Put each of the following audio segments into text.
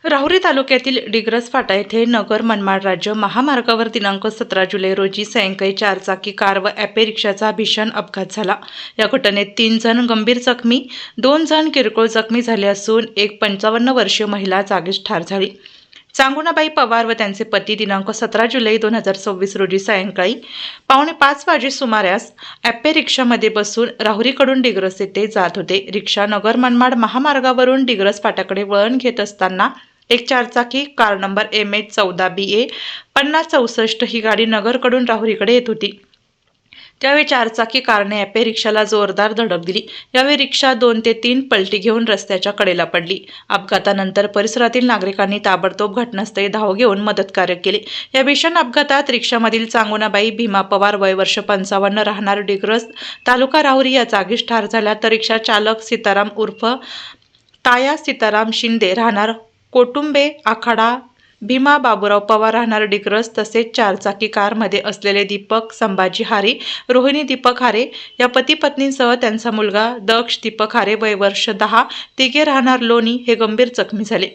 राहुरी तालुक्यातील डिग्रस फाटा येथे नगर मनमाड राज्य महामार्गावर दिनांक 17 जुलै रोजी सायंकाळी चारचाकी कार व ॲपे रिक्षाचा भीषण अपघात झाला। या घटनेत 3 जण गंभीर जखमी, 2 जण किरकोळ जखमी झाले असून एक 55 वर्षीय महिला जागीच ठार झाली। चांगुणाबाई पवार व त्यांचे पती दिनांक 17 जुलै 2026 रोजी सायंकाळी 4:45 वाजे सुमारास ॲपे रिक्षामध्ये बसून राहुरीकडून डिग्रस येथे जात होते। रिक्षा नगर मनमाड महामार्गावरून डिग्रस फाट्याकडे वळण घेत असताना एक चारचाकी कार नंबर MH14BA 5064 ही गाडी नगरकडून राहुरीकडे येत होती। त्यावेळी चारचाकी कारने ॲपे रिक्षाला जोरदार धडक दिली। यावेळी रिक्षा 2 ते 3 पलटी घेऊन रस्त्याच्या कडेला पडली। अपघातानंतर परिसरातील नागरिकांनी ताबडतोब घटनास्थळी धाव घेऊन मदतकार्य केले। या भीषण अपघातात रिक्षामधील चांगुणाबाई भीमा पवार वय वर्ष 55 राहणार डिग्रस तालुका राहुरी या जागीच ठार झाल्या, तर रिक्षा चालक सीताराम उर्फ ताया सीताराम शिंदे राहणार कोटुंबे आखाडा भीमा बाबूराव पवार राहणार डिग्रस तसेच चारचाकी कारमध्ये असलेले दीपक संभाजी हारे, रोहिणी दीपक हारे या पती पत्नींसह त्यांचा मुलगा दक्ष दीपक हारे वय वर्ष 10 तिघे राहणार लोणी हे गंभीर जखमी झाले।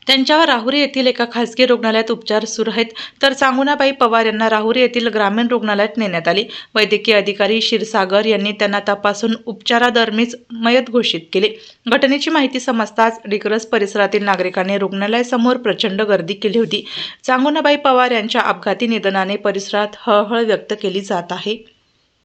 त्यांच्यावर राहुरी येथील एका खासगी रुग्णालयात उपचार सुरू आहेत, तर चांगुणाबाई पवार यांना राहुरी येथील ग्रामीण रुग्णालयात नेण्यात आले। वैद्यकीय अधिकारी क्षीरसागर यांनी त्यांना तपासून उपचारादरम्यान मयत घोषित केले। घटनेची माहिती समजताच डिग्रस परिसरातील नागरिकांनी रुग्णालयासमोर प्रचंड गर्दी केली होती। चांगुणाबाई पवार यांच्या अपघाती निधनाने परिसरात हळहळ व्यक्त केली जात आहे।